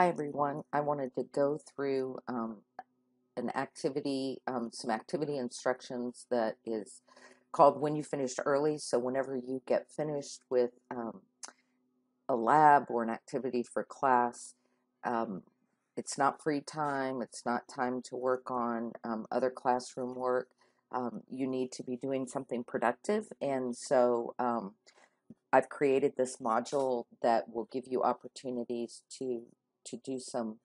Hi everyone. I wanted to go through an activity, some activity instructions that is called When You Finished Early. So whenever you get finished with a lab or an activity for class, um, it's not free time, it's not time to work on other classroom work. You need to be doing something productive. And so I've created this module that will give you opportunities to do some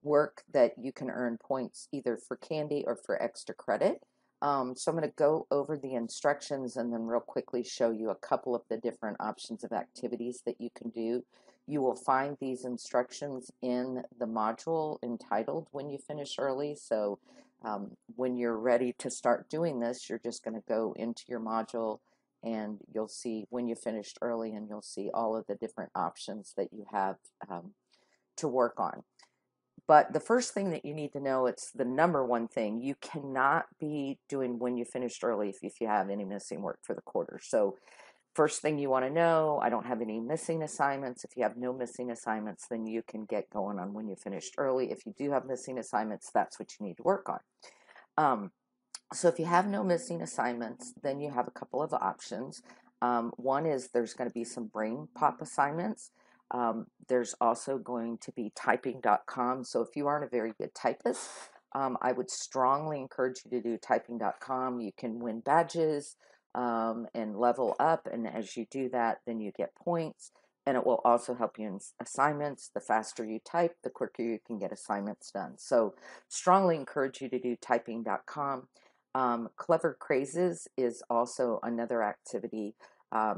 work that you can earn points either for candy or for extra credit. So I'm going to go over the instructions and then real quickly show you a couple of the different options of activities that you can do. You will find these instructions in the module entitled When You Finish Early. So when you're ready to start doing this, you're just going to go into your module and you'll see When You Finished Early, and you'll see all of the different options that you have to work on. But the first thing that you need to know, it's the number one thing, you cannot be doing When You Finished Early if you have any missing work for the quarter. So first thing you want to know, I don't have any missing assignments. If you have no missing assignments, then you can get going on When You Finished Early. If you do have missing assignments, that's what you need to work on. So if you have no missing assignments, then you have a couple of options. One is there's going to be some brain pop assignments. There's also going to be typing.com. So if you aren't a very good typist, I would strongly encourage you to do typing.com. You can win badges and level up. And as you do that, then you get points. And it will also help you in assignments. The faster you type, the quicker you can get assignments done. So strongly encourage you to do typing.com. Clever Crazes is also another activity.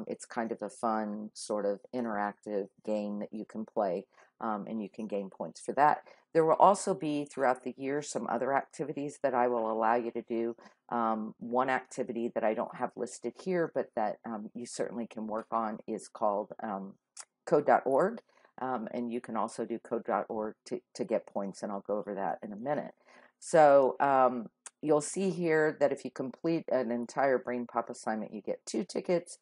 It's kind of a fun sort of interactive game that you can play, and you can gain points for that. There will also be throughout the year some other activities that I will allow you to do. One activity that I don't have listed here, but that you certainly can work on is called code.org. And you can also do code.org to get points, and I'll go over that in a minute. So you'll see here that if you complete an entire Brain Pop assignment, you get 2 tickets.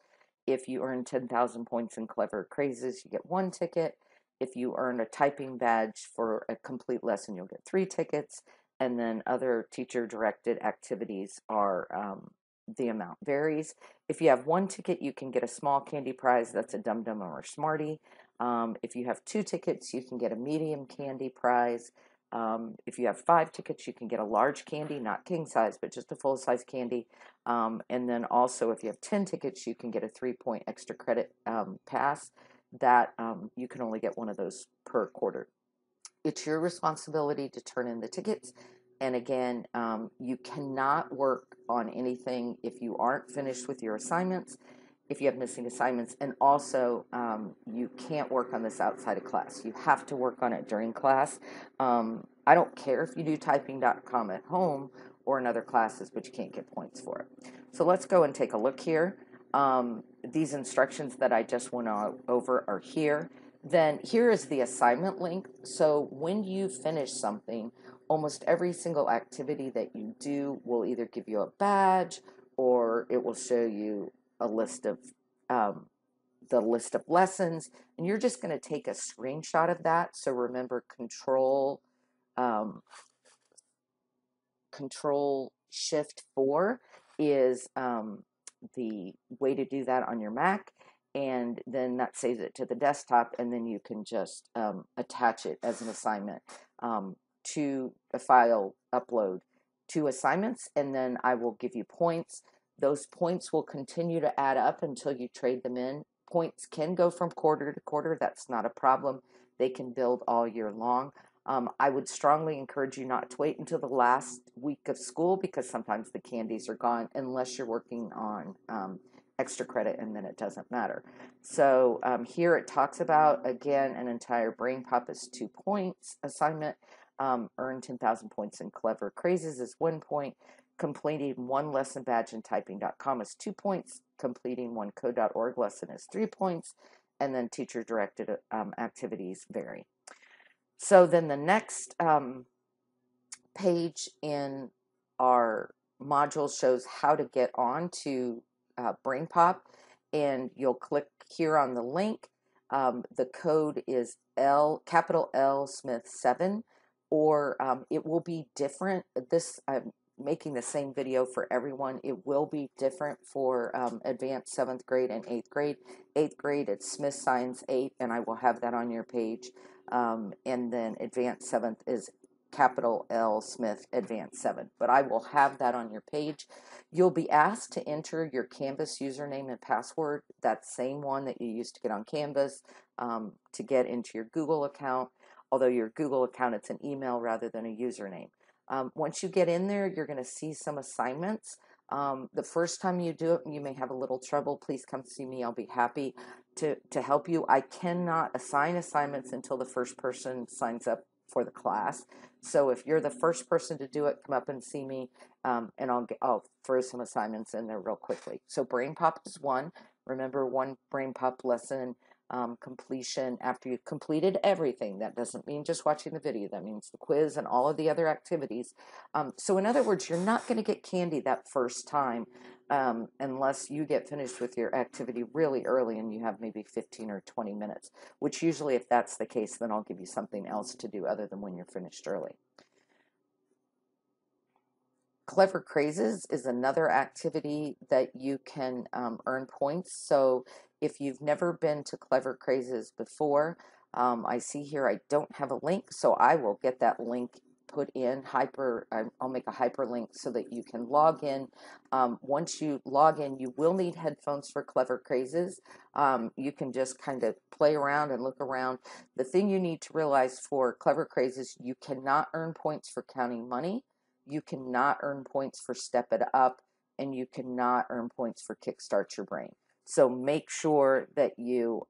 If you earn 10,000 points in Clever Crazes, you get 1 ticket. If you earn a typing badge for a complete lesson, you'll get 3 tickets. And then other teacher-directed activities are the amount varies. If you have 1 ticket, you can get a small candy prize. That's a Dum Dum or a Smartie. If you have 2 tickets, you can get a medium candy prize. If you have 5 tickets, you can get a large candy, not king size, but just a full size candy. And then also, if you have 10 tickets, you can get a 3-point extra credit pass. That you can only get one of those per quarter. It's your responsibility to turn in the tickets. And again, you cannot work on anything if you aren't finished with your assignments, if you have missing assignments, and also you can't work on this outside of class. You have to work on it during class. I don't care if you do typing.com at home or in other classes, but you can't get points for it. So let's go and take a look here. These instructions that I just went over are here. Then here is the assignment link. So when you finish something, almost every single activity that you do will either give you a badge or it will show you a list of the list of lessons, and you're just going to take a screenshot of that. So remember, Control Shift 4 is the way to do that on your Mac, and then that saves it to the desktop, and then you can just attach it as an assignment to a file upload to assignments, and then I will give you points. Those points will continue to add up until you trade them in. Points can go from quarter to quarter. That's not a problem. They can build all year long. I would strongly encourage you not to wait until the last week of school, because sometimes the candies are gone unless you're working on extra credit, and then it doesn't matter. So here it talks about, again, an entire Brain Pop is 2 points assignment. Earn 10,000 points in Clever Crazes is 1 point. Completing 1 lesson badge in typing.com is 2 points. Completing 1 code.org lesson is 3 points. And then teacher-directed activities vary. So then the next page in our module shows how to get on to BrainPop, and you'll click here on the link. The code is capital L Smith 7, or it will be different. I'm making the same video for everyone. It will be different for advanced 7th grade and 8th grade. 8th grade, it's Smith Science 8, and I will have that on your page. And then advanced 7th is capital L Smith Advanced 7. But I will have that on your page. You'll be asked to enter your Canvas username and password, that same one that you used to get on Canvas, to get into your Google account. Although your Google account, it's an email rather than a username. Once you get in there, you're going to see some assignments. The first time you do it, you may have a little trouble. Please come see me. I'll be happy to help you. I cannot assign assignments until the first person signs up for the class. So if you're the first person to do it, come up and see me, and I'll throw some assignments in there real quickly. So Brain Pop is one. Remember, one Brain Pop lesson completion after you've completed everything. That doesn't mean just watching the video. That means the quiz and all of the other activities. So in other words, you're not going to get candy that first time unless you get finished with your activity really early and you have maybe 15 or 20 minutes, which usually if that's the case, then I'll give you something else to do other than when you're finished early. Clever Crazes is another activity that you can earn points. So if you've never been to Clever Crazes before, I see here I don't have a link, so I will get that link put in. I'll make a hyperlink so that you can log in. Once you log in, you will need headphones for Clever Crazes. You can just kind of play around and look around. The thing you need to realize for Clever Crazes, you cannot earn points for counting money. You cannot earn points for Step It Up, and you cannot earn points for Kickstart Your Brain. So make sure that you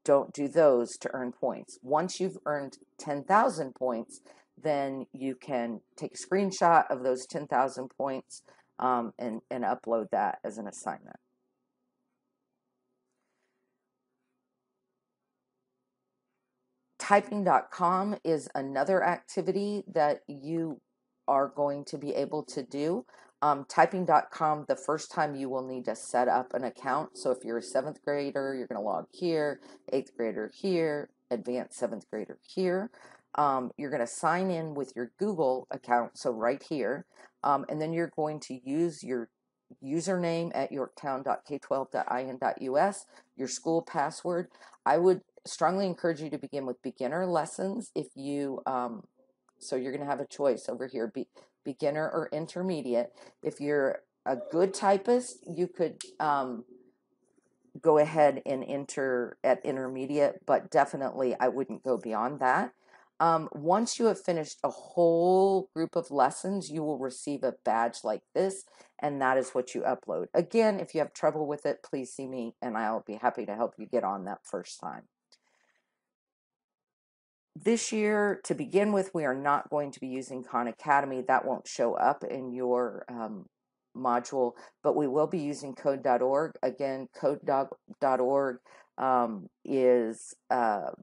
don't do those to earn points. Once you've earned 10,000 points, then you can take a screenshot of those 10,000 points and upload that as an assignment. Typing.com is another activity that you are going to be able to do. Typing.com, the first time you will need to set up an account. So if you're a 7th grader, you're going to log here, 8th grader here, advanced 7th grader here. You're going to sign in with your Google account, so right here, and then you're going to use your username at yorktown.k12.in.us, your school password. I would strongly encourage you to begin with beginner lessons. If you, so you're going to have a choice over here, beginner or intermediate. If you're a good typist, you could go ahead and enter at intermediate, but definitely I wouldn't go beyond that. Once you have finished a whole group of lessons, you will receive a badge like this, and that is what you upload. Again, if you have trouble with it, please see me, and I'll be happy to help you get on that first time. This year, to begin with, we are not going to be using Khan Academy. That won't show up in your module, but we will be using code.org. Again, code.org is a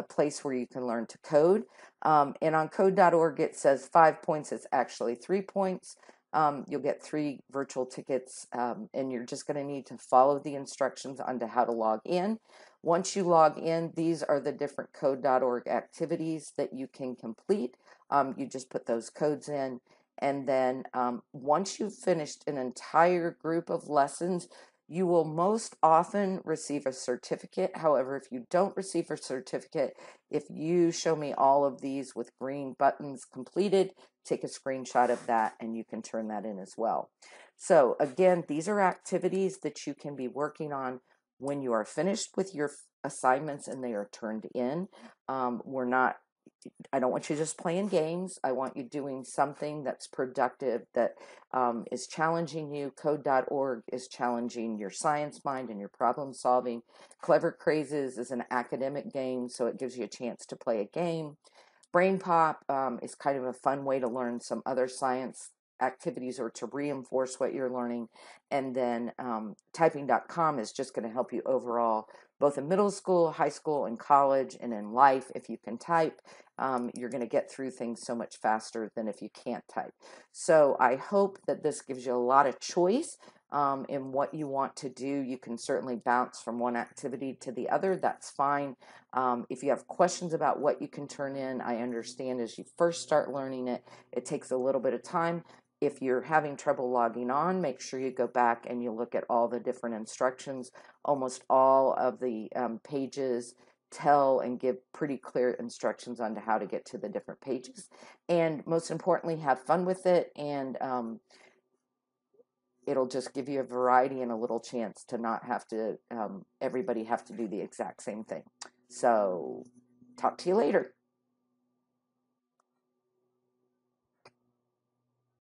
place where you can learn to code. And on code.org, it says 5 points. It's actually 3 points. You'll get 3 virtual tickets, and you're just going to need to follow the instructions on to how to log in. Once you log in, these are the different code.org activities that you can complete. You just put those codes in, and then once you've finished an entire group of lessons, you will most often receive a certificate. However, if you don't receive a certificate, if you show me all of these with green buttons completed, take a screenshot of that and you can turn that in as well. So again, these are activities that you can be working on when you are finished with your assignments and they are turned in. I don't want you just playing games. I want you doing something that's productive, that is challenging you. Code.org is challenging your science mind and your problem solving. Clever Crazes is an academic game, so it gives you a chance to play a game. Brain Pop is kind of a fun way to learn some other science activities or to reinforce what you're learning. And then typing.com is just going to help you overall, both in middle school, high school, and college, and in life. If you can type, you're going to get through things so much faster than if you can't type. So I hope that this gives you a lot of choice. in what you want to do. You can certainly bounce from one activity to the other. That's fine. If you have questions about what you can turn in, I understand as you first start learning it, it takes a little bit of time. If you're having trouble logging on, make sure you go back and you look at all the different instructions. Almost all of the pages tell and give pretty clear instructions on how to get to the different pages. And most importantly, have fun with it, and it'll just give you a variety and a little chance to not have to, everybody have to do the exact same thing. So talk to you later.